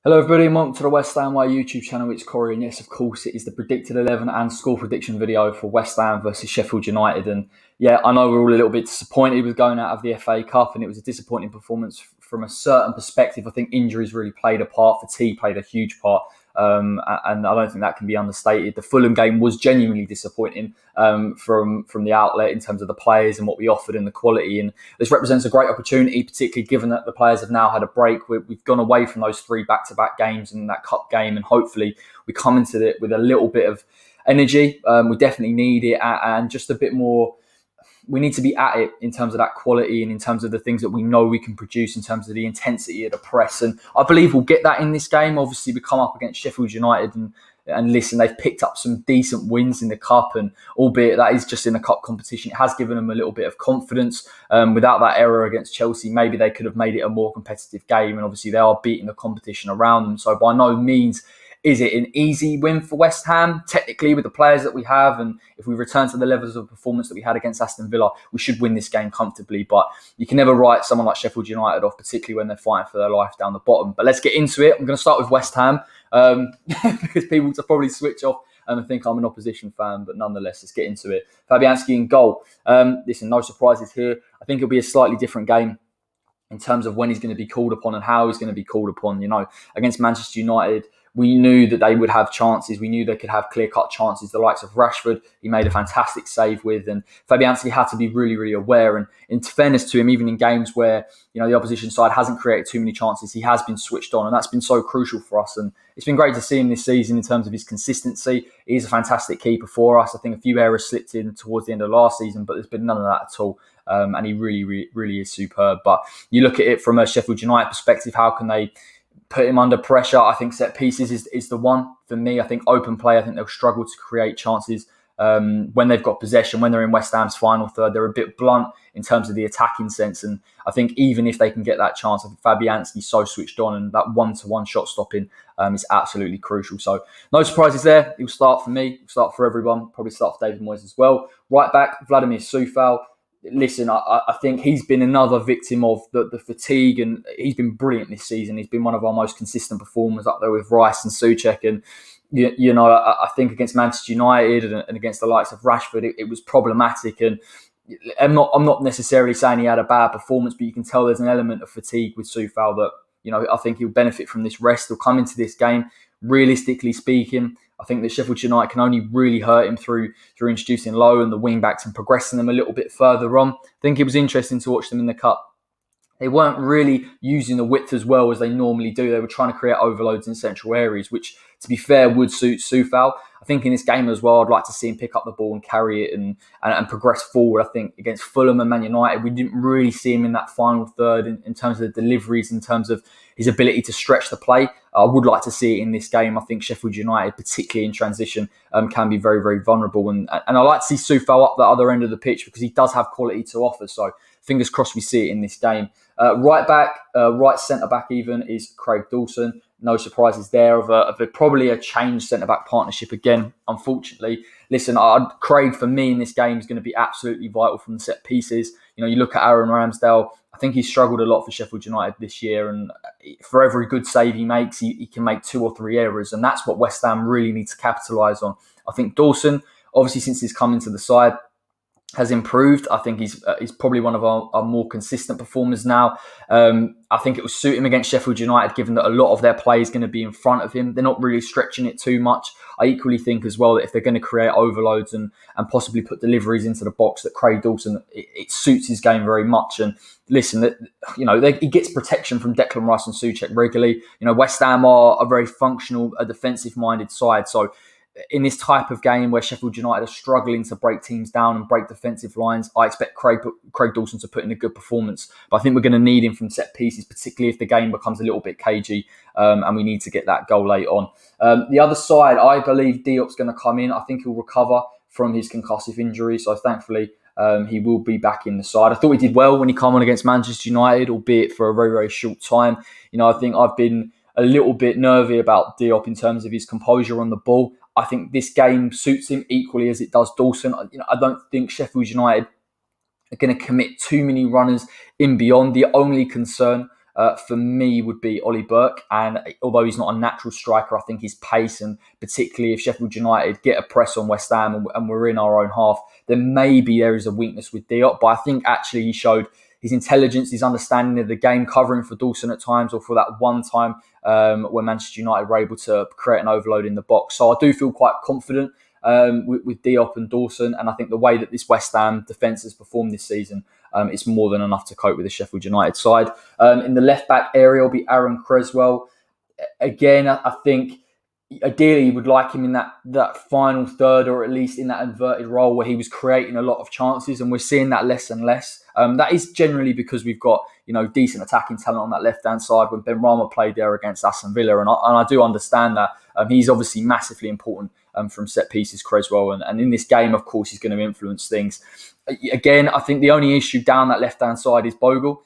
Hello everybody and welcome to the West Ham Way YouTube channel. It's Corey and yes, of course, it is the predicted 11 and score prediction video for West Ham versus Sheffield United. And yeah, I know we're all a little bit disappointed with going out of the FA Cup, and it was a disappointing performance from a certain perspective. I think injuries really played a part, fatigue played a huge part, and I don't think that can be understated. The Fulham game was genuinely disappointing from the outlet in terms of the players and what we offered and the quality. And this represents a great opportunity, particularly given that the players have now had a break. We've gone away from those three back-to-back games and that cup game, and hopefully we come into it with a little bit of energy. We definitely need it, and just a bit more. We need to be at it in terms of that quality and in terms of the things that we know we can produce in terms of the intensity of the press. And I believe we'll get that in this game. Obviously, we come up against Sheffield United and listen, they've picked up some decent wins in the cup, and albeit that is just in a cup competition, it has given them a little bit of confidence. Without that error against Chelsea, maybe they could have made it a more competitive game, and obviously they are beating the competition around them. So by no means is it an easy win for West Ham, technically, with the players that we have. And if we return to the levels of performance that we had against Aston Villa, we should win this game comfortably. But you can never write someone like Sheffield United off, particularly when they're fighting for their life down the bottom. But let's get into it. I'm going to start with West Ham because people will probably switch off and think I'm an opposition fan. But nonetheless, let's get into it. Fabianski in goal. Listen, no surprises here. I think it'll be a slightly different game in terms of when he's going to be called upon and how he's going to be called upon. You know, against Manchester United, we knew that they would have chances. We knew they could have clear-cut chances. The likes of Rashford, he made a fantastic save with, and Fabianski had to be really, really aware. And in fairness to him, even in games where the opposition side hasn't created too many chances, he has been switched on, and that's been so crucial for us. And it's been great to see him this season in terms of his consistency. He's a fantastic keeper for us. I think a few errors slipped in towards the end of last season, but there's been none of that at all. And he really, really, really is superb. But you look at it from a Sheffield United perspective, how can they put him under pressure? I think set pieces is the one for me. I think open play, I think they'll struggle to create chances when they've got possession. When they're in West Ham's final third, they're a bit blunt in terms of the attacking sense. And I think even if they can get that chance, I think Fabianski's so switched on, and that one-to-one shot stopping is absolutely crucial. So no surprises there. He'll start for me. He'll start for everyone. Probably start for David Moyes as well. Right back, Vladimir Coufal. Listen, I think he's been another victim of the fatigue, and he's been brilliant this season. He's been one of our most consistent performers up there with Rice and Souček. And, I think against Manchester United and against the likes of Rashford, it was problematic. And I'm not necessarily saying he had a bad performance, but you can tell there's an element of fatigue with Coufal that, I think he'll benefit from this rest. He'll come into this game, realistically speaking, I think that Sheffield United can only really hurt him through introducing Lowe and the wing-backs and progressing them a little bit further on. I think it was interesting to watch them in the Cup. They weren't really using the width as well as they normally do. They were trying to create overloads in central areas, which, to be fair, would suit Coufal. I think in this game as well, I'd like to see him pick up the ball and carry it and progress forward. I think against Fulham and Man United, we didn't really see him in that final third in terms of the deliveries, in terms of his ability to stretch the play. I would like to see it in this game. I think Sheffield United, particularly in transition, can be very, very vulnerable. And I like to see Coufal up the other end of the pitch because he does have quality to offer. So fingers crossed we see it in this game. Right back, right centre-back even, is Craig Dawson. No surprises there of probably a changed centre-back partnership again, unfortunately. Listen, Craig, for me, in this game is going to be absolutely vital from the set pieces. You look at Aaron Ramsdale. I think he's struggled a lot for Sheffield United this year, and for every good save he makes, he can make 2 or 3 errors, and that's what West Ham really need to capitalise on. I think Dawson, obviously since he's come into the side, has improved. I think he's probably one of our more consistent performers now. I think it will suit him against Sheffield United, given that a lot of their play is going to be in front of him. They're not really stretching it too much. I equally think as well that if they're going to create overloads and possibly put deliveries into the box, that Craig Dawson, it suits his game very much. And listen, he gets protection from Declan Rice and Souček regularly. West Ham are a very functional, a defensive-minded side. So in this type of game where Sheffield United are struggling to break teams down and break defensive lines, I expect Craig Dawson to put in a good performance. But I think we're going to need him from set pieces, particularly if the game becomes a little bit cagey, and we need to get that goal late on. The other side, I believe Diop's going to come in. I think he'll recover from his concussive injury, so thankfully he will be back in the side. I thought he did well when he came on against Manchester United, albeit for a very, very short time. I think I've been a little bit nervy about Diop in terms of his composure on the ball. I think this game suits him equally as it does Dawson. I don't think Sheffield United are going to commit too many runners in beyond. The only concern for me would be Ollie Burke. And although he's not a natural striker, I think his pace, and particularly if Sheffield United get a press on West Ham and we're in our own half, then maybe there is a weakness with Diop. But I think actually he showed his intelligence, his understanding of the game, covering for Dawson at times, or for that one time when Manchester United were able to create an overload in the box. So I do feel quite confident with Diop and Dawson, and I think the way that this West Ham defence has performed this season, it's more than enough to cope with the Sheffield United side. In the left-back area will be Aaron Creswell. Again, I think ideally you would like him in that final third, or at least in that inverted role where he was creating a lot of chances, and we're seeing that less and less. That is generally because we've got decent attacking talent on that left-hand side when Benrahma played there against Aston Villa, and I do understand that. He's obviously massively important from set pieces, Creswell, and in this game, of course, he's going to influence things. Again, I think the only issue down that left-hand side is Bogle.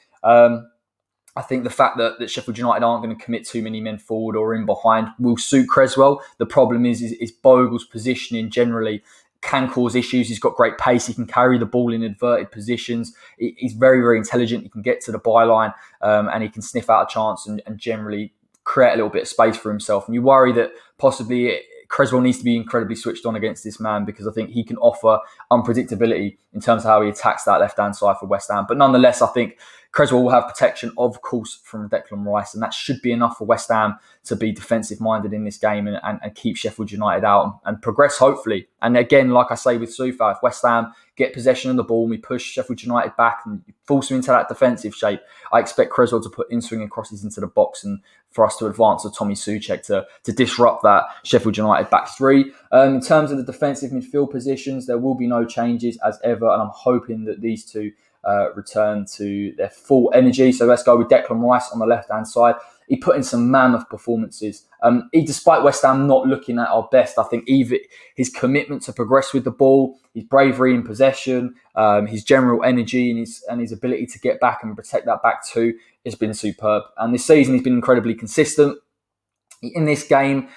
I think the fact that Sheffield United aren't going to commit too many men forward or in behind will suit Creswell. The problem is Bogle's positioning generally can cause issues. He's got great pace. He can carry the ball in inverted positions. He's very, very intelligent. He can get to the byline and he can sniff out a chance and generally create a little bit of space for himself. And you worry that possibly Creswell needs to be incredibly switched on against this man, because I think he can offer unpredictability in terms of how he attacks that left-hand side for West Ham. But nonetheless, I think Creswell will have protection, of course, from Declan Rice, and that should be enough for West Ham to be defensive-minded in this game and keep Sheffield United out and progress, hopefully. And again, like I say with Soufa, if West Ham get possession of the ball and we push Sheffield United back and force them into that defensive shape, I expect Creswell to put in-swinging crosses into the box and for us to advance to Tommy Soucek to disrupt that Sheffield United back three. In terms of the defensive midfield positions, there will be no changes as ever, and I'm hoping that these two return to their full energy. So let's go with Declan Rice on the left-hand side. He put in some mammoth performances. Despite West Ham not looking at our best, I think either his commitment to progress with the ball, his bravery in possession, his general energy and his ability to get back and protect that back two has been superb. And this season he's been incredibly consistent. In this game,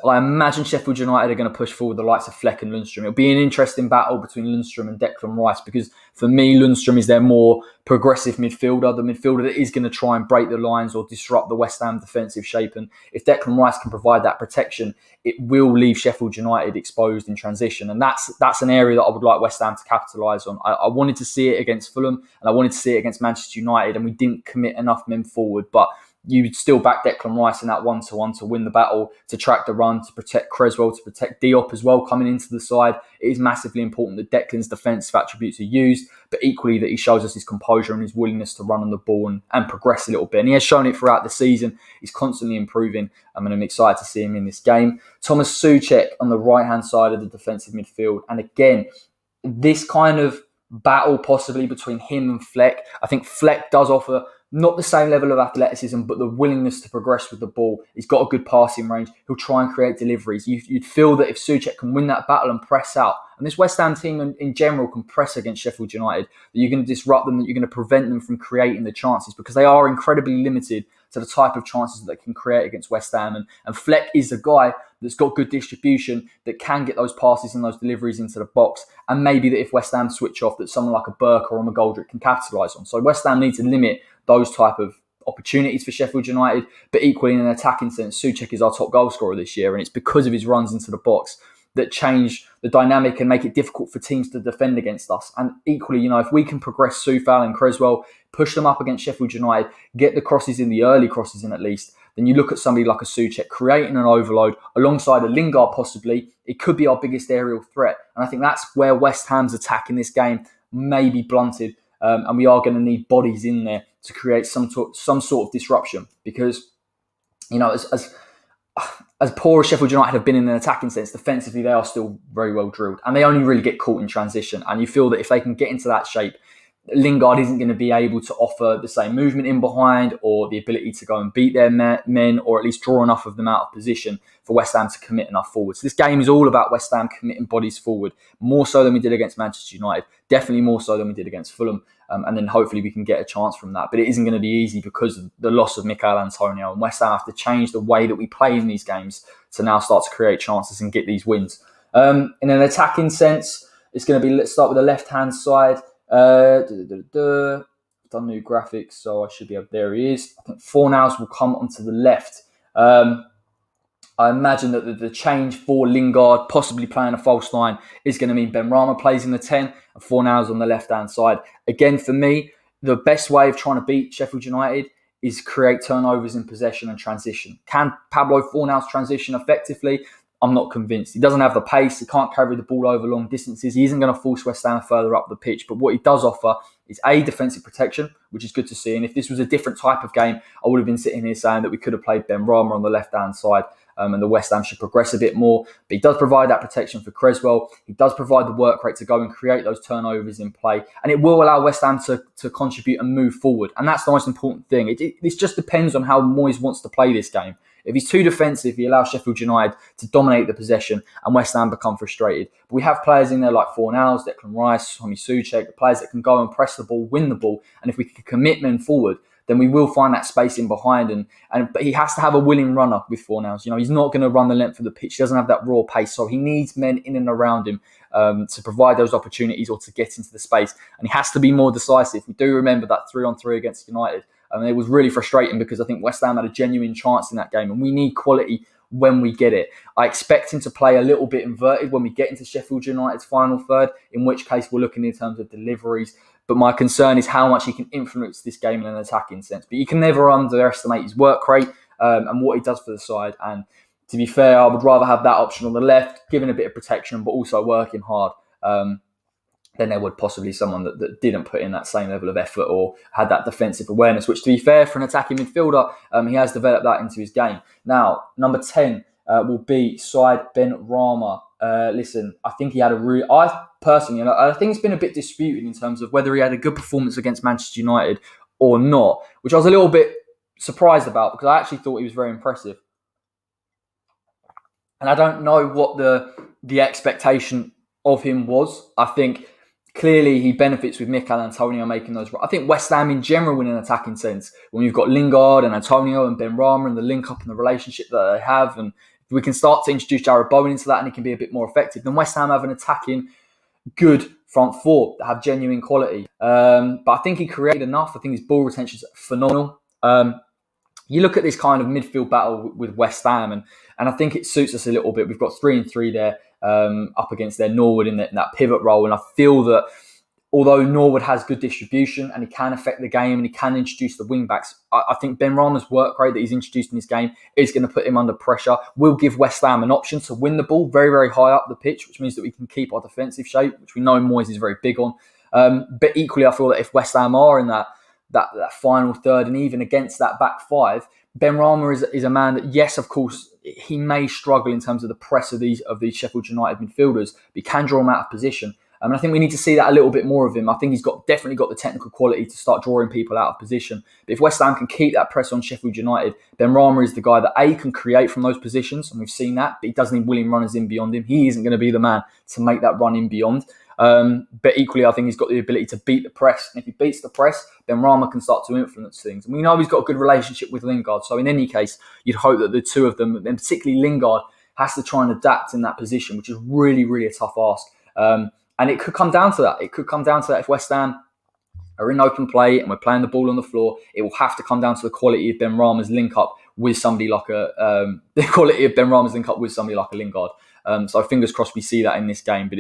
I imagine Sheffield United are going to push forward the likes of Fleck and Lundstram. It'll be an interesting battle between Lundstram and Declan Rice, because for me, Lundstram is their more progressive midfielder, the midfielder that is going to try and break the lines or disrupt the West Ham defensive shape. And if Declan Rice can provide that protection, it will leave Sheffield United exposed in transition. And that's an area that I would like West Ham to capitalise on. I wanted to see it against Fulham and I wanted to see it against Manchester United, and we didn't commit enough men forward. But you would still back Declan Rice in that 1-to-1 to win the battle, to track the run, to protect Creswell, to protect Diop as well coming into the side. It is massively important that Declan's defensive attributes are used, but equally that he shows us his composure and his willingness to run on the ball and progress a little bit. And he has shown it throughout the season. He's constantly improving, and I'm excited to see him in this game. Thomas Soucek on the right-hand side of the defensive midfield. And again, this kind of battle possibly between him and Fleck. I think Fleck does offer not the same level of athleticism, but the willingness to progress with the ball. He's got a good passing range. He'll try and create deliveries. You'd feel that if Soucek can win that battle and press out, and this West Ham team in general can press against Sheffield United, that you're going to disrupt them, that you're going to prevent them from creating the chances, because they are incredibly limited to the type of chances that they can create against West Ham. And Fleck is a guy that's got good distribution, that can get those passes and those deliveries into the box, and maybe that if West Ham switch off, that someone like a Burke or a McGoldrick can capitalise on. So West Ham need to limit those type of opportunities for Sheffield United, but equally in an attacking sense, Soucek is our top goal scorer this year, and it's because of his runs into the box that change the dynamic and make it difficult for teams to defend against us. And equally, if we can progress Soufal and Creswell, push them up against Sheffield United, get the crosses in, the early crosses in at least, then you look at somebody like a Soucek creating an overload alongside a Lingard possibly, it could be our biggest aerial threat. And I think that's where West Ham's attack in this game may be blunted. And we are going to need bodies in there to create some sort of disruption, because as poor as Sheffield United have been in an attacking sense, defensively they are still very well drilled, and they only really get caught in transition. And you feel that if they can get into that shape, Lingard isn't going to be able to offer the same movement in behind or the ability to go and beat their men, or at least draw enough of them out of position for West Ham to commit enough forward. So this game is all about West Ham committing bodies forward, more so than we did against Manchester United, definitely more so than we did against Fulham. And then hopefully we can get a chance from that. But it isn't going to be easy because of the loss of Mikel Antonio, and West Ham have to change the way that we play in these games to now start to create chances and get these wins. In an attacking sense, it's going to be, let's start with the left-hand side. done new graphics, so I should be able. There he is. I think Fornals will come onto the left. I imagine that the change for Lingard possibly playing a false 9 is going to mean Benrahma plays in the 10 and Fornals on the left-hand side. Again, for me, the best way of trying to beat Sheffield United is create turnovers in possession and transition. Can Pablo Fornals transition effectively? I'm not convinced. He doesn't have the pace. He can't carry the ball over long distances. He isn't going to force West Ham further up the pitch. But what he does offer is A, defensive protection, which is good to see. And if this was a different type of game, I would have been sitting here saying that we could have played Benrahma on the left-hand side. And the West Ham should progress a bit more. But he does provide that protection for Creswell. He does provide the work rate to go and create those turnovers in play. And it will allow West Ham to contribute and move forward. And that's the most important thing. This just depends on how Moyes wants to play this game. If he's too defensive, he allows Sheffield United to dominate the possession and West Ham become frustrated. But we have players in there like Fornals, Declan Rice, Tommy Soucek, players that can go and press the ball, win the ball. And if we can commit men forward, then we will find that space in behind. But he has to have a willing runner with Fornals. He's not going to run the length of the pitch. He doesn't have that raw pace. So he needs men in and around him to provide those opportunities or to get into the space. And he has to be more decisive. We do remember that 3-on-3 against United. It was really frustrating because I think West Ham had a genuine chance in that game. And we need quality when we get it. I expect him to play a little bit inverted when we get into Sheffield United's final third, in which case we're looking in terms of deliveries. But my concern is how much he can influence this game in an attacking sense. But you can never underestimate his work rate and what he does for the side. And to be fair, I would rather have that option on the left, giving a bit of protection, but also working hard, than there would possibly someone that didn't put in that same level of effort or had that defensive awareness, which, to be fair, for an attacking midfielder, he has developed that into his game. Now, number 10 will be Said Benrahma. Listen, I think he had I think it's been a bit disputed in terms of whether he had a good performance against Manchester United or not, which I was a little bit surprised about because I actually thought he was very impressive. And I don't know what the expectation of him was. I think clearly he benefits with Mikel Antonio making those. I think West Ham in general, in an attacking sense, when you've got Lingard and Antonio and Benrahma and the link up and the relationship that they have, and if we can start to introduce Jared Bowen into that and he can be a bit more effective, then West Ham have an attacking good front four that have genuine quality. But I think he created enough. I think his ball retention is phenomenal. You look at this kind of midfield battle with West Ham, and I think it suits us a little bit. We've got 3-3 there up against their Norwood in that pivot role, and I feel that although Norwood has good distribution and he can affect the game and he can introduce the wing-backs, I think Benrahma's work rate that he's introduced in his game is going to put him under pressure. Will give West Ham an option to win the ball very, very high up the pitch, which means that we can keep our defensive shape, which we know Moyes is very big on. But equally, I feel that if West Ham are in that final third and even against that back five, Benrahma is a man that, yes, of course, he may struggle in terms of the press of these Sheffield United midfielders, but he can draw them out of position. And I think we need to see that a little bit more of him. I think he's definitely got the technical quality to start drawing people out of position. But if West Ham can keep that press on Sheffield United, Benrahma is the guy that A, can create from those positions, and we've seen that, but he doesn't need willing runners in beyond him. He isn't going to be the man to make that run in beyond. But equally, I think he's got the ability to beat the press. And if he beats the press, Benrahma can start to influence things. And we know he's got a good relationship with Lingard. So in any case, you'd hope that the two of them, and particularly Lingard, has to try and adapt in that position, which is really, really a tough ask. And it could come down to that. It could come down to that if West Ham are in open play and we're playing the ball on the floor. It will have to come down to the quality of Benrahma's link up with somebody like a Lingard. So fingers crossed we see that in this game. But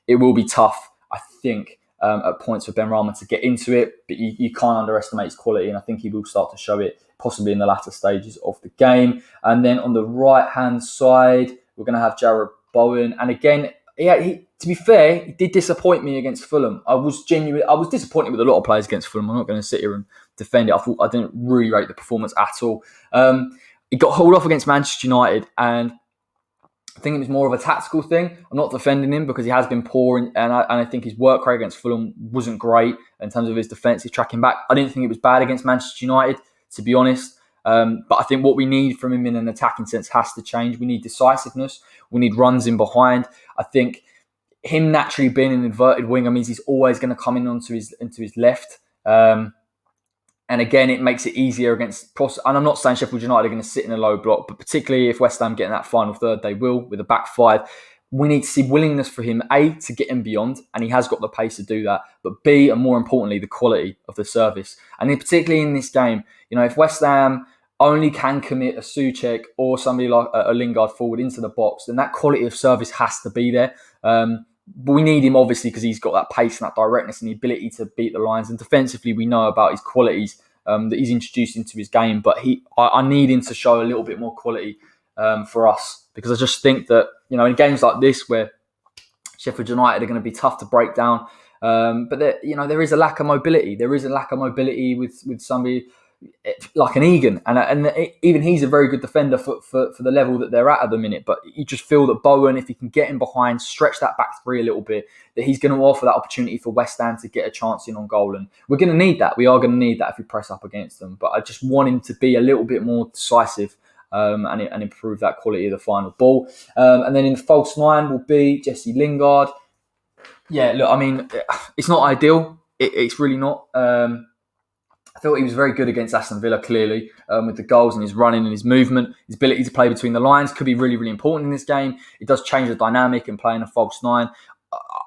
it will be tough, I think, at points for Benrahma to get into it. But you can't underestimate his quality, and I think he will start to show it possibly in the latter stages of the game. And then on the right-hand side, we're going to have Jared Bowen. And again, to be fair, he did disappoint me against Fulham. I was disappointed with a lot of players against Fulham. I'm not going to sit here and defend it. I didn't really rate the performance at all. He got hauled off against Manchester United, and I think it was more of a tactical thing. I'm not defending him because he has been poor, and I think his work rate against Fulham wasn't great in terms of his defensive tracking back. I didn't think it was bad against Manchester United, to be honest. But I think what we need from him in an attacking sense has to change. We need decisiveness. We need runs in behind. I think him naturally being an inverted winger means he's always going to come in into his left. And again, it makes it easier against... And I'm not saying Sheffield United are going to sit in a low block, but particularly if West Ham get in that final third, they will, with a back five. we need to see willingness for him, A, to get him beyond, and he has got the pace to do that, but B, and more importantly, the quality of the service. And particularly in this game, if West Ham only can commit a Souček or somebody like a Lingard forward into the box, then that quality of service has to be there. But we need him, obviously, because he's got that pace and that directness and the ability to beat the lines. And defensively, we know about his qualities that he's introduced into his game. But I need him to show a little bit more quality for us, because I just think that, in games like this where Sheffield United are going to be tough to break down, but there is a lack of mobility. There is a lack of mobility with somebody like an Egan, and even he's a very good defender for the level that they're at the minute. But you just feel that Bowen, if he can get in behind, stretch that back three a little bit, that he's going to offer that opportunity for West Ham to get a chance in on goal. And we're going to need that. We are going to need that if we press up against them. But I just want him to be a little bit more decisive and improve that quality of the final ball. And then in the false nine will be Jesse Lingard. Yeah, look, I mean, it's not ideal. It's really not. I thought he was very good against Aston Villa, clearly, with the goals and his running and his movement. His ability to play between the lines could be really, really important in this game. It does change the dynamic in playing a false nine.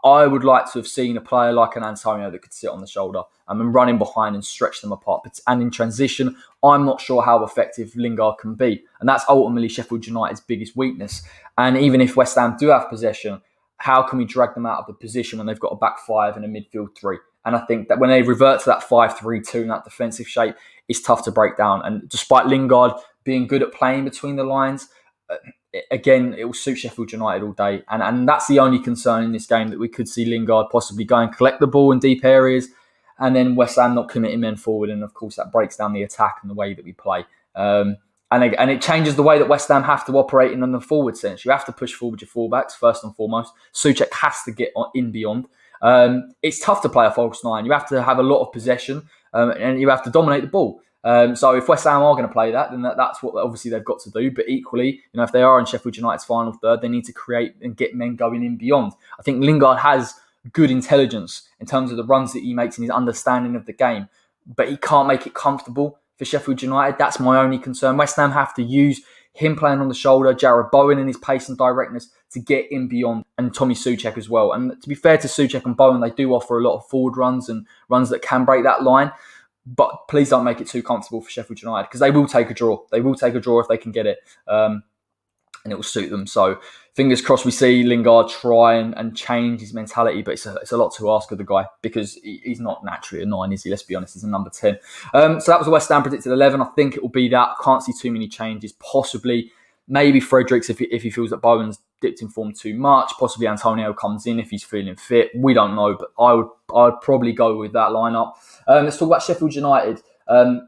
I would like to have seen a player like an Antonio that could sit on the shoulder and run in behind and stretch them apart. And in transition, I'm not sure how effective Lingard can be. And that's ultimately Sheffield United's biggest weakness. And even if West Ham do have possession, how can we drag them out of the position when they've got a back five and a midfield three? And I think that when they revert to that 5-3-2 and that defensive shape, it's tough to break down. And despite Lingard being good at playing between the lines, again, it will suit Sheffield United all day. And that's the only concern in this game, that we could see Lingard possibly go and collect the ball in deep areas and then West Ham not committing men forward. And of course, that breaks down the attack and the way that we play. And it changes the way that West Ham have to operate in the forward sense. You have to push forward your fullbacks, first and foremost. Souček has to get in beyond. It's tough to play a false nine. You have to have a lot of possession and you have to dominate the ball. So if West Ham are going to play that, then that's what obviously they've got to do. But equally, if they are in Sheffield United's final third, they need to create and get men going in beyond. I think Lingard has good intelligence in terms of the runs that he makes and his understanding of the game, but he can't make it comfortable for Sheffield United. That's my only concern. West Ham have to use him playing on the shoulder, Jarrod Bowen and his pace and directness to get in beyond, and Tommy Souček as well. And to be fair to Souček and Bowen, they do offer a lot of forward runs and runs that can break that line. But please don't make it too comfortable for Sheffield United, because they will take a draw. They will take a draw if they can get it. And it will suit them. So fingers crossed we see Lingard try and change his mentality, but it's a lot to ask of the guy, because he's not naturally a 9, is he? Let's be honest, he's a number 10. So that was the West Ham predicted 11. I think it will be that. I can't see too many changes. Possibly, maybe Fredericks if he feels that Bowen's dipped in form too much. Possibly Antonio comes in if he's feeling fit. We don't know, but I'd probably go with that lineup. Let's talk about Sheffield United.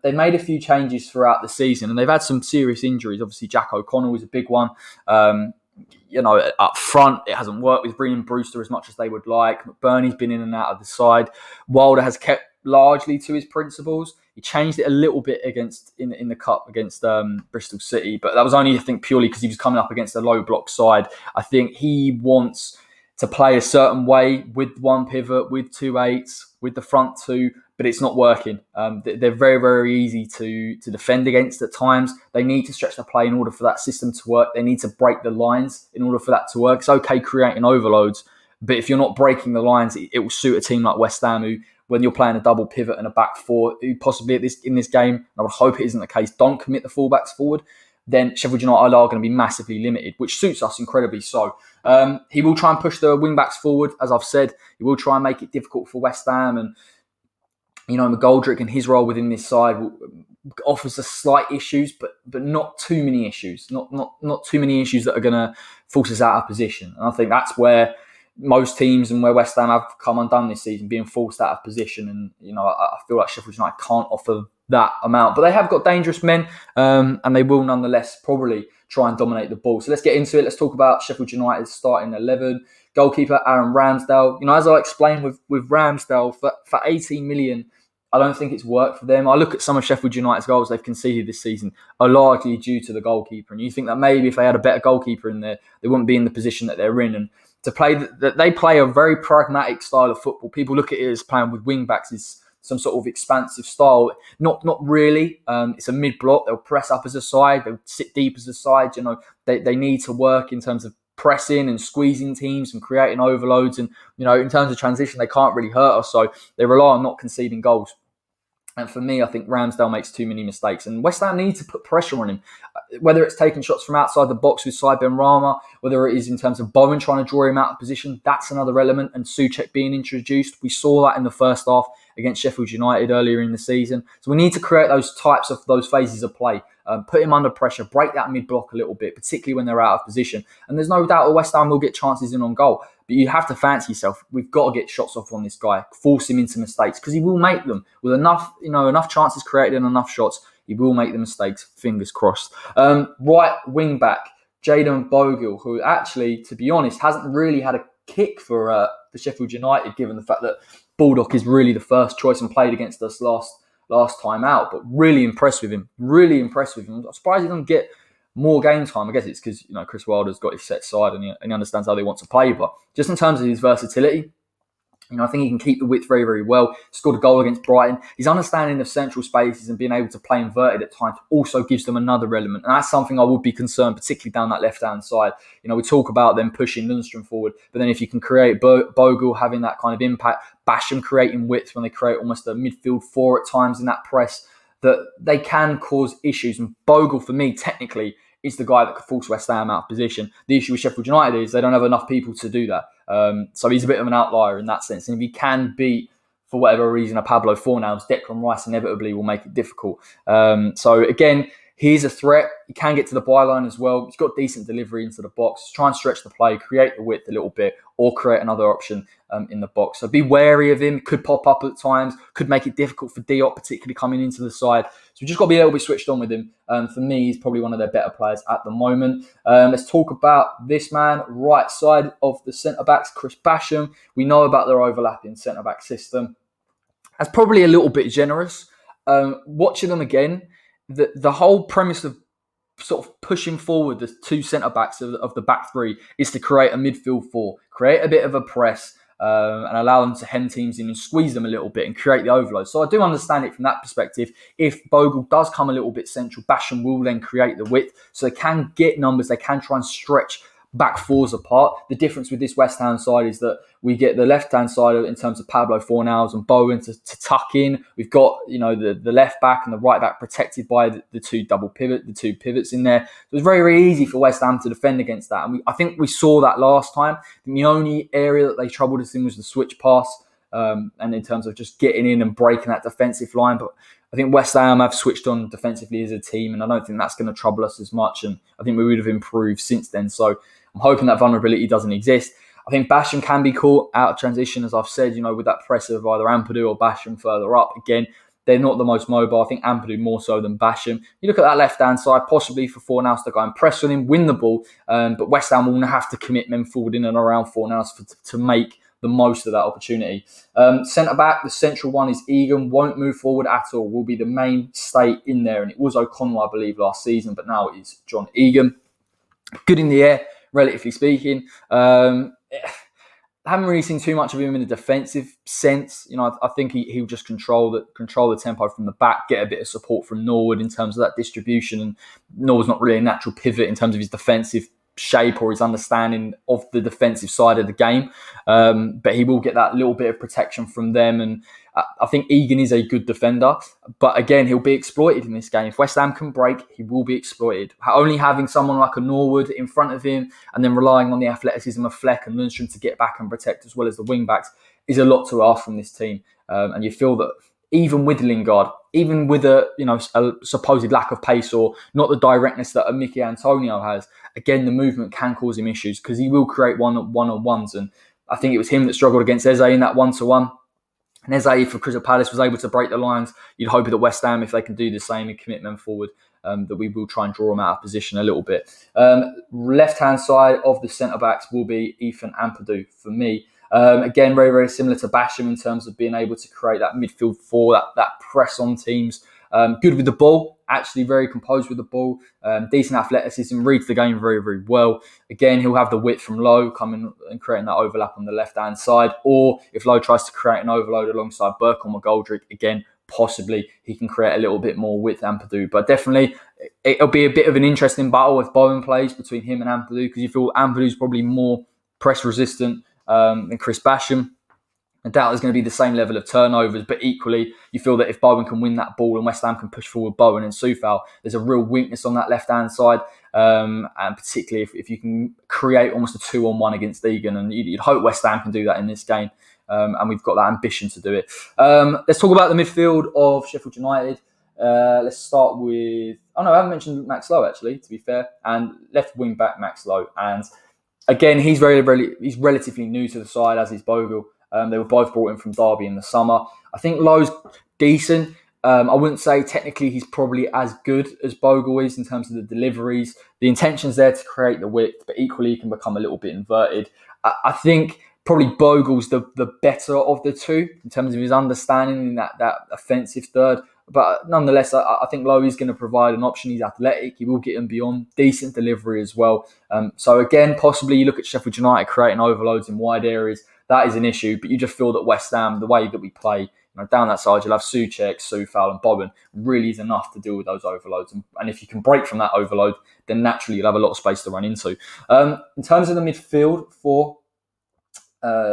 They've made a few changes throughout the season and they've had some serious injuries. Obviously, Jack O'Connell is a big one. Up front, it hasn't worked with bringing Brewster as much as they would like. McBurney's been in and out of the side. Wilder has kept largely to his principles. He changed it a little bit in the cup against Bristol City, but that was only, I think, purely because he was coming up against a low block side. I think he wants to play a certain way with one pivot, with 2 eights, with the front two, but it's not working. They're very, very easy to defend against at times. They need to stretch the play in order for that system to work. They need to break the lines in order for that to work. It's okay creating overloads, but if you're not breaking the lines, it will suit a team like West Ham, who, when you're playing a double pivot and a back four, who possibly in this game, and I would hope it isn't the case, don't commit the fullbacks forward, then Sheffield United are going to be massively limited, which suits us incredibly so. He will try and push the wing-backs forward, as I've said. He will try and make it difficult for West Ham, and McGoldrick and his role within this side offers us slight issues, but not too many issues. Not too many issues that are going to force us out of position. And I think that's where most teams and where West Ham have come undone this season, being forced out of position. And, I feel like Sheffield United can't offer that amount. But they have got dangerous men, and they will nonetheless probably try and dominate the ball. So let's get into it. Let's talk about Sheffield United's starting 11. Goalkeeper Aaron Ramsdale. As I explained with Ramsdale, for 18 million, I don't think it's worked for them. I look at some of Sheffield United's goals they've conceded this season are largely due to the goalkeeper. And you think that maybe if they had a better goalkeeper in there, they wouldn't be in the position that they're in. And to play that, they play a very pragmatic style of football. People look at it as playing with wing backs is some sort of expansive style. Not really. It's a mid block. They'll press up as a side. They'll sit deep as a side. They need to work in terms of pressing and squeezing teams and creating overloads. And, in terms of transition, they can't really hurt us. So they rely on not conceding goals. And for me, I think Ramsdale makes too many mistakes. And West Ham need to put pressure on him. Whether it's taking shots from outside the box with Said Benrahma, whether it is in terms of Bowen trying to draw him out of position, that's another element. And Souček being introduced, we saw that in the first half against Sheffield United earlier in the season. So we need to create those phases of play. Put him under pressure, break that mid-block a little bit, particularly when they're out of position. And there's no doubt that West Ham will get chances in on goal. But you have to fancy yourself. We've got to get shots off on this guy, force him into mistakes, because he will make them. With enough chances created and enough shots, he will make the mistakes. Fingers crossed. Right wing back, Jayden Bogle, who actually, to be honest, hasn't really had a kick for Sheffield United, given the fact that Baldock is really the first choice and played against us last time out. But really impressed with him. I'm surprised he doesn't get more game time. I guess it's because Chris Wilder's got his set side and he understands how they want to play. But just in terms of his versatility, I think he can keep the width very, very well. He scored a goal against Brighton. His understanding of central spaces and being able to play inverted at times also gives them another element. And that's something I would be concerned, particularly down that left-hand side. We talk about them pushing Lundstrom forward, but then if you can create Bogle having that kind of impact, Basham creating width when they create almost a midfield four at times in that press, that they can cause issues. And Bogle, for me, technically, is the guy that could force West Ham out of position. The issue with Sheffield United is they don't have enough people to do that. So he's a bit of an outlier in that sense. And if he can beat, for whatever reason, a Pablo Fornals, Declan Rice inevitably will make it difficult. So again, he's a threat. He can get to the byline as well. He's got decent delivery into the box. Try and stretch the play, create the width a little bit, or create another option in the box. So be wary of him. Could pop up at times. Could make it difficult for Diop, particularly coming into the side. So we just got to be a little bit switched on with him. For me, he's probably one of their better players at the moment. Let's talk about this man, right side of the centre-backs, Chris Basham. We know about their overlapping centre-back system. That's probably a little bit generous. Watching them again, the whole premise of sort of pushing forward the two centre-backs of the back three is to create a midfield four, create a bit of a press, and allow them to hem teams in and squeeze them a little bit and create the overload. So I do understand it from that perspective. If Bogle does come a little bit central, Basham will then create the width. So they can get numbers, they can try and stretch back fours apart. The difference with this West Ham side is that we get the left-hand side in terms of Pablo Fornals and Bowen to tuck in. We've got, the left back and the right back protected by the two pivots in there. So it's very, very easy for West Ham to defend against that. And I think we saw that last time. The only area that they troubled us in was the switch pass. And in terms of just getting in and breaking that defensive line. But I think West Ham have switched on defensively as a team, and I don't think that's going to trouble us as much. And I think we would have improved since then. So I'm hoping that vulnerability doesn't exist. I think Basham can be caught out of transition, as I've said, with that press of either Ampadu or Basham further up. Again, they're not the most mobile. I think Ampadu more so than Basham. You look at that left-hand side, possibly for Fornals to go and press on him, win the ball. But West Ham will have to commit men forward in and around Fornals to make the most of that opportunity. Centre-back, the central one is Egan, won't move forward at all, will be the mainstay in there. And it was O'Connell, I believe, last season, but now it is John Egan. Good in the air, relatively speaking. I haven't really seen too much of him in a defensive sense. I think he'll just control the tempo from the back, get a bit of support from Norwood in terms of that distribution. And Norwood's not really a natural pivot in terms of his defensive shape or his understanding of the defensive side of the game. But he will get that little bit of protection from them. And I think Egan is a good defender. But again, he'll be exploited in this game. If West Ham can break, he will be exploited. Only having someone like a Norwood in front of him and then relying on the athleticism of Fleck and Lundstrom to get back and protect as well as the wing-backs is a lot to ask from this team. And you feel that even with Lingard, even with a supposed lack of pace or not the directness that a Mickey Antonio has, again, the movement can cause him issues because he will create one-on-ones. And I think it was him that struggled against Eze in that 1-to-1. And Eze for Crystal Palace was able to break the lines. You'd hope that West Ham, if they can do the same and commit men forward, that we will try and draw them out of position a little bit. Left-hand side of the centre-backs will be Ethan Ampadu for me. Again, very, very similar to Basham in terms of being able to create that midfield four, that press on teams. Good with the ball, actually very composed with the ball. Decent athleticism, reads the game very, very well. Again, he'll have the width from Lowe coming and creating that overlap on the left-hand side. Or if Lowe tries to create an overload alongside Burke or McGoldrick, again, possibly he can create a little bit more with Ampadu. But definitely, it'll be a bit of an interesting battle if Bowen plays between him and Ampadu, because you feel Ampadu's probably more press resistant than Chris Basham. I doubt there's going to be the same level of turnovers, but equally, you feel that if Bowen can win that ball and West Ham can push forward Bowen and Soufal, there's a real weakness on that left-hand side, and particularly if you can create almost a 2-on-1 against Egan, and you'd hope West Ham can do that in this game, and we've got that ambition to do it. Let's talk about the midfield of Sheffield United. Let's start with... I haven't mentioned Max Lowe, actually, to be fair, and left wing-back Max Lowe, and again, he's relatively new to the side, as is Bogle. They were both brought in from Derby in the summer. I think Lowe's decent. I wouldn't say technically he's probably as good as Bogle is in terms of the deliveries. The intention's there to create the width, but equally he can become a little bit inverted. I think probably Bogle's the better of the two in terms of his understanding in that offensive third. But nonetheless, I think Lowe is going to provide an option. He's athletic. He will get him beyond. Decent delivery as well. So again, possibly you look at Sheffield United creating overloads in wide areas. That is an issue, but you just feel that West Ham, the way that we play, down that side, you'll have Souček, Soufal and Bowen, really is enough to deal with those overloads. And if you can break from that overload, then naturally you'll have a lot of space to run into. In terms of the midfield for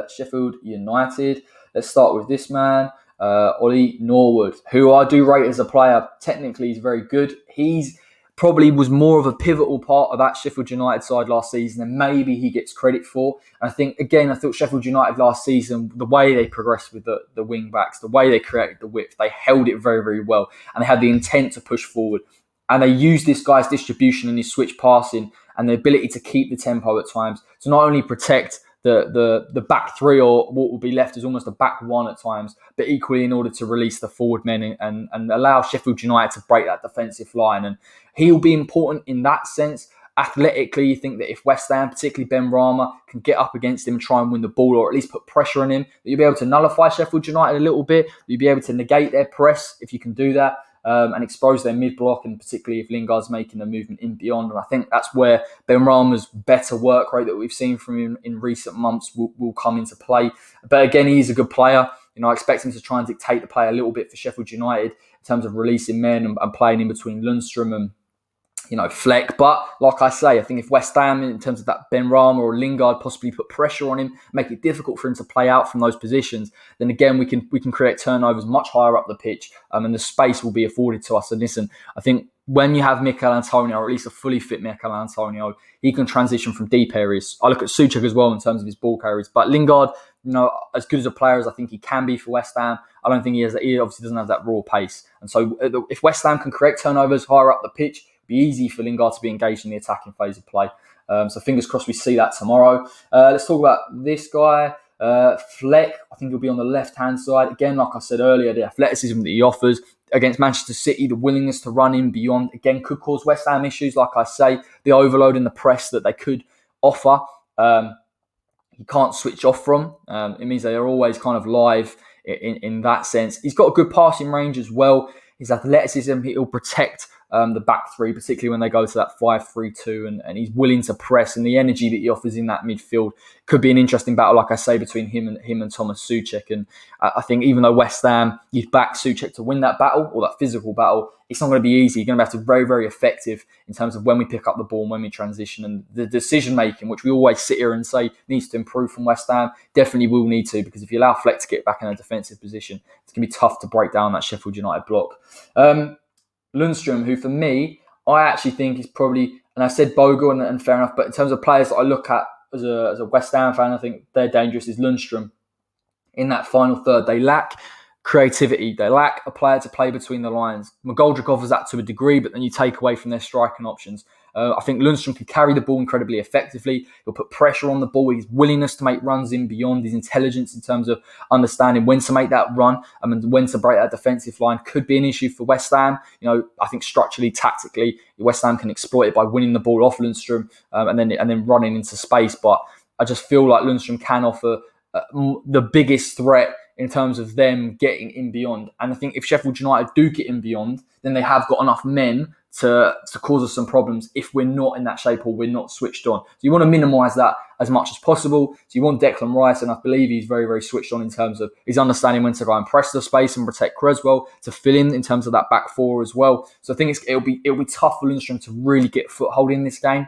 Sheffield United, let's start with this man, Ollie Norwood, who I do rate as a player. Technically, he's very good. He's probably was more of a pivotal part of that Sheffield United side last season, and maybe he gets credit for. And I thought Sheffield United last season, the way they progressed with the wing backs, the way they created the width, they held it very, very well, and they had the intent to push forward. And they used this guy's distribution and his switch passing and the ability to keep the tempo at times to not only protect the back three, or what will be left as almost a back one at times, but equally in order to release the forward men and allow Sheffield United to break that defensive line. And he'll be important in that sense. Athletically, you think that if West Ham, particularly Ben Rama, can get up against him and try and win the ball, or at least put pressure on him, that you'll be able to nullify Sheffield United a little bit. You'll be able to negate their press if you can do that. And expose their mid-block, and particularly if Lingard's making a movement in beyond. And I think that's where Ben Rama's better work rate that we've seen from him in recent months will come into play. But again, he's a good player. I expect him to try and dictate the play a little bit for Sheffield United in terms of releasing men and playing in between Lundstram and Fleck. But like I say, I think if West Ham, in terms of that Ben Rama or Lingard, possibly put pressure on him, make it difficult for him to play out from those positions, then again we can create turnovers much higher up the pitch, and the space will be afforded to us. And listen, I think when you have Mikel Antonio, or at least a fully fit Mikel Antonio, he can transition from deep areas. I look at Souček as well in terms of his ball carries, but Lingard, as good as a player as I think he can be for West Ham, I don't think he obviously doesn't have that raw pace. And so if West Ham can create turnovers higher up the pitch, be easy for Lingard to be engaged in the attacking phase of play. So fingers crossed we see that tomorrow. Let's talk about this guy, Fleck. I think he'll be on the left-hand side. Again, like I said earlier, the athleticism that he offers against Manchester City, the willingness to run in beyond, again, could cause West Ham issues. Like I say, the overload in the press that they could offer, he can't switch off from. It means they are always kind of live in that sense. He's got a good passing range as well. His athleticism, he'll protect the back three, particularly when they go to that 5-3-2, and he's willing to press, and the energy that he offers in that midfield could be an interesting battle, like I say, between him and Thomas Souček. And I think even though West Ham, you'd back Souček to win that battle, or that physical battle, it's not going to be easy. You're going to have to be very, very effective in terms of when we pick up the ball and when we transition, and the decision making, which we always sit here and say needs to improve from West Ham, definitely will need to, because if you allow Fleck to get back in a defensive position, it's going to be tough to break down that Sheffield United block. Lundstram, who for me, I actually think is probably, and I said Bogle and fair enough, but in terms of players that I look at as a West Ham fan, I think they're dangerous, is Lundstram. In that final third, they lack creativity. They lack a player to play between the lines. McGoldrick offers that to a degree, but then you take away from their striking options. I think Lundstram can carry the ball incredibly effectively. He'll put pressure on the ball. His willingness to make runs in beyond, his intelligence in terms of understanding when to make that run and when to break that defensive line could be an issue for West Ham. I think structurally, tactically, West Ham can exploit it by winning the ball off Lundstram and then running into space. But I just feel like Lundstram can offer the biggest threat in terms of them getting in beyond. And I think if Sheffield United do get in beyond, then they have got enough men to cause us some problems if we're not in that shape or we're not switched on. So you want to minimise that as much as possible. So you want Declan Rice, and I believe he's very, very switched on in terms of his understanding when to go and press the space and protect Creswell, to fill in terms of that back four as well. So I think it'll be tough for Lundstram to really get a foothold in this game.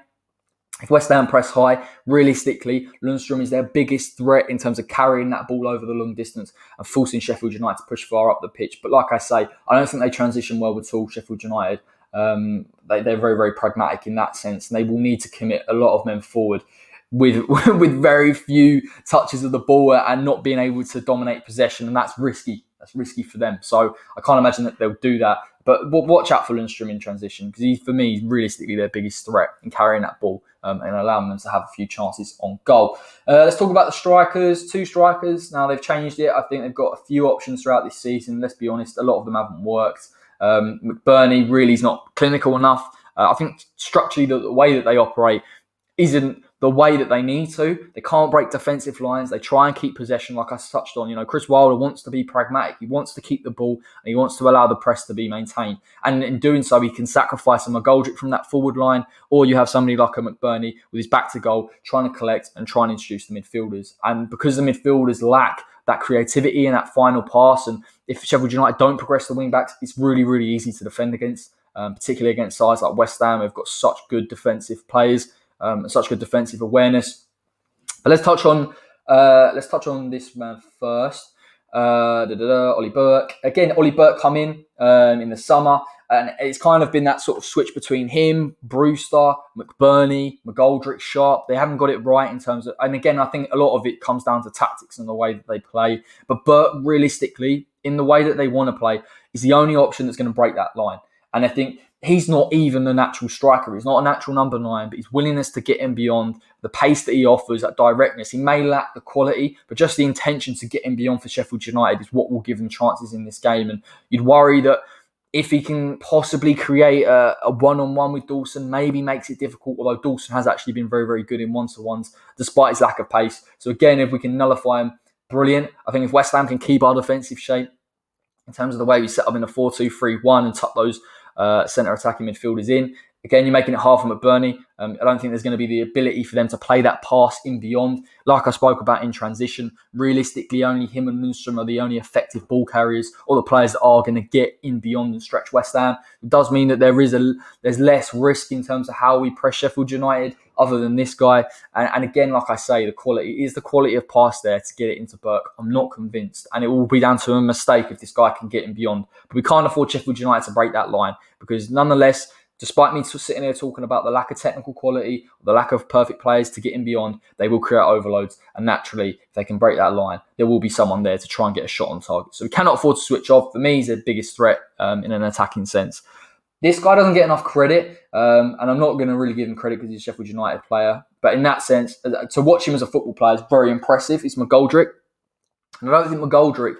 If West Ham press high, realistically, Lundstram is their biggest threat in terms of carrying that ball over the long distance and forcing Sheffield United to push far up the pitch. But like I say, I don't think they transition well at all, Sheffield United. They're very, very pragmatic in that sense, and they will need to commit a lot of men forward with very few touches of the ball and not being able to dominate possession, and that's risky. That's risky for them. So I can't imagine that they'll do that. But watch out for Lundstram in transition, because for me, he's realistically their biggest threat in carrying that ball and allowing them to have a few chances on goal. Let's talk about the strikers. 2 strikers. Now, they've changed it. I think they've got a few options throughout this season. Let's be honest, a lot of them haven't worked. McBurney really is not clinical enough. I think structurally the way that they operate isn't the way that they need to. They can't break defensive lines. They try and keep possession, like I touched on. Chris Wilder wants to be pragmatic. He wants to keep the ball and he wants to allow the press to be maintained. And in doing so, he can sacrifice a McGoldrick from that forward line, or you have somebody like a McBurney with his back to goal, trying to collect and trying to introduce the midfielders. And because the midfielders lack that creativity and that final pass, and if Sheffield United don't progress the wing backs, it's really, really easy to defend against, particularly against sides like West Ham, who've got such good defensive players. Such good defensive awareness. But let's touch on this man first. Ollie Burke. Again, Ollie Burke come in the summer, and it's kind of been that sort of switch between him, Brewster, McBurney, McGoldrick, Sharp. They haven't got it right in terms of, and again, I think a lot of it comes down to tactics and the way that they play. But Burke, realistically, in the way that they want to play, is the only option that's going to break that line. And I think he's not even a natural striker. He's not a natural number 9, but his willingness to get him beyond, the pace that he offers, that directness. He may lack the quality, but just the intention to get him beyond for Sheffield United is what will give him chances in this game. And you'd worry that if he can possibly create a one-on-one with Dawson, maybe makes it difficult, although Dawson has actually been very, very good in one-to-ones, despite his lack of pace. So again, if we can nullify him, brilliant. I think if West Ham can keep our defensive shape, in terms of the way we set up in a 4-2-3-1 and tuck those centre attacking midfielders in. Again, you're making it hard for McBurney. I don't think there's going to be the ability for them to play that pass in beyond. Like I spoke about in transition, realistically, only him and Lundstram are the only effective ball carriers, or the players that are going to get in beyond and stretch West Ham. It does mean that there's less risk in terms of how we press Sheffield United, other than this guy. And again, like I say, the quality of pass there to get it into Burke. I'm not convinced. And it will be down to a mistake if this guy can get in beyond. But we can't afford Sheffield United to break that line, because nonetheless, despite me sitting there talking about the lack of technical quality, the lack of perfect players to get in beyond, they will create overloads. And naturally, if they can break that line, there will be someone there to try and get a shot on target. So we cannot afford to switch off. For me, he's the biggest threat in an attacking sense. This guy doesn't get enough credit, and I'm not going to really give him credit because he's a Sheffield United player. But in that sense, to watch him as a football player is very impressive. It's McGoldrick. And I don't think McGoldrick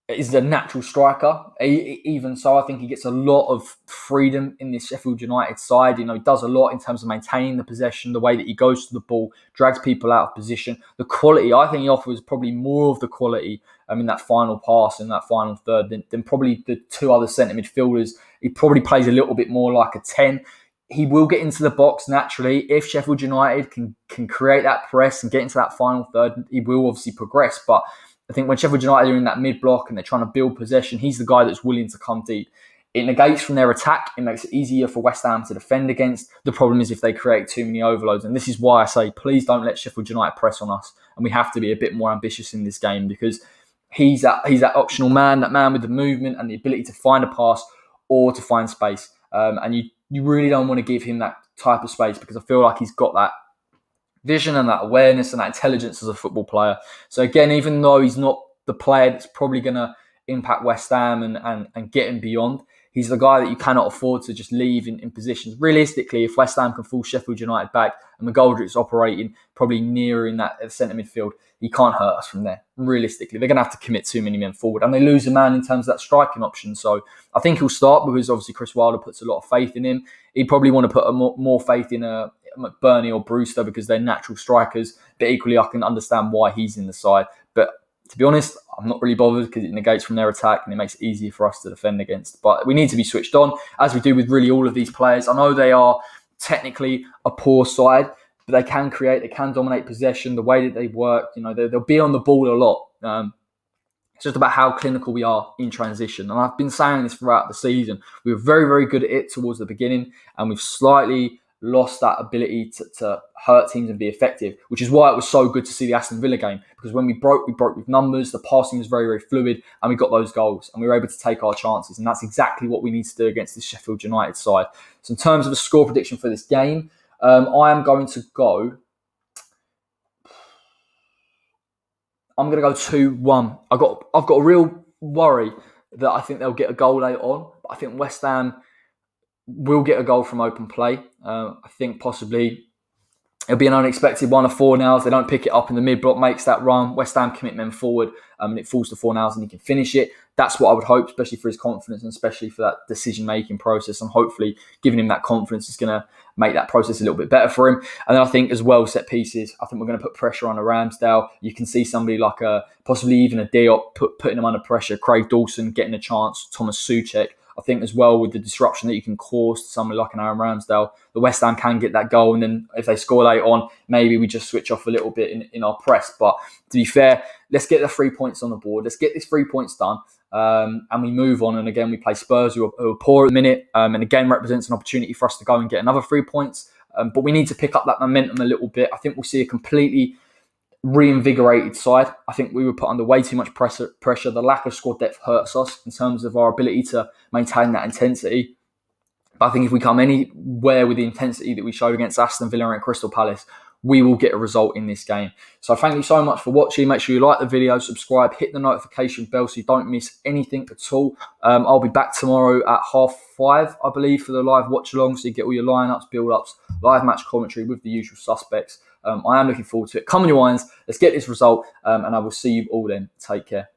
is a natural striker. Even so, I think he gets a lot of freedom in this Sheffield United side. He does a lot in terms of maintaining the possession, the way that he goes to the ball, drags people out of position. The quality, I think he offers probably more of the quality in that final pass and that final third than probably the 2 other centre midfielders. He probably plays a little bit more like a 10. He will get into the box naturally. If Sheffield United can create that press and get into that final third, he will obviously progress. But I think when Sheffield United are in that mid-block and they're trying to build possession, he's the guy that's willing to come deep. It negates from their attack. It makes it easier for West Ham to defend against. The problem is if they create too many overloads. And this is why I say, please don't let Sheffield United press on us. And we have to be a bit more ambitious in this game, because he's that optional man, that man with the movement and the ability to find a pass or to find space. And you really don't want to give him that type of space, because I feel like he's got that vision and that awareness and that intelligence as a football player. So again, even though he's not the player that's probably going to impact West Ham and get him beyond, he's the guy that you cannot afford to just leave in positions. Realistically, if West Ham can fall Sheffield United back and McGoldrick's operating probably nearer in that centre midfield, he can't hurt us from there. Realistically, they're going to have to commit too many men forward, and they lose a man in terms of that striking option. So I think he'll start, because obviously Chris Wilder puts a lot of faith in him. He'd probably want to put more faith in McBurney or Brewster, because they're natural strikers. But equally, I can understand why he's in the side. But to be honest, I'm not really bothered because it negates from their attack and it makes it easier for us to defend against. But we need to be switched on, as we do with really all of these players. I know they are technically a poor side, but they can create, they can dominate possession, the way that they work. They'll be on the ball a lot. It's just about how clinical we are in transition. And I've been saying this throughout the season. We were very, very good at it towards the beginning, and we've slightly lost that ability to hurt teams and be effective, which is why it was so good to see the Aston Villa game, because when we broke with numbers, the passing was very, very fluid, and we got those goals, and we were able to take our chances. And that's exactly what we need to do against this Sheffield United side. So in terms of a score prediction for this game, I am going to go... I'm going to go 2-1. I've got a real worry that I think they'll get a goal later on, but I think West Ham will get a goal from open play. I think possibly it'll be an unexpected 1 or 4 nails. They don't pick it up in the mid-block, makes that run. West Ham commit men forward, and it falls to 4 nails and he can finish it. That's what I would hope, especially for his confidence and especially for that decision-making process. And hopefully giving him that confidence is going to make that process a little bit better for him. And then I think as well, set pieces, I think we're going to put pressure on a Ramsdale. You can see somebody like possibly even a Diop putting him under pressure. Craig Dawson getting a chance. Thomas Souček. I think as well with the disruption that you can cause to somebody like an Aaron Ramsdale, the West Ham can get that goal. And then if they score late on, maybe we just switch off a little bit in our press. But to be fair, let's get the 3 points on the board. Let's get this 3 points done. And we move on. And again, we play Spurs, who are poor at the minute. And again, represents an opportunity for us to go and get another 3 points. But we need to pick up that momentum a little bit. I think we'll see a completely reinvigorated side. I think we were put under way too much pressure. The lack of squad depth hurts us in terms of our ability to maintain that intensity. But I think if we come anywhere with the intensity that we showed against Aston Villa and Crystal Palace, we will get a result in this game. So thank you so much for watching. Make sure you like the video, subscribe, hit the notification bell so you don't miss anything at all. I'll be back tomorrow at 5:30, I believe, for the live watch along, so you get all your lineups, build-ups, live match commentary with the usual suspects. I am looking forward to it. Come on, your irons. Let's get this result, and I will see you all then. Take care.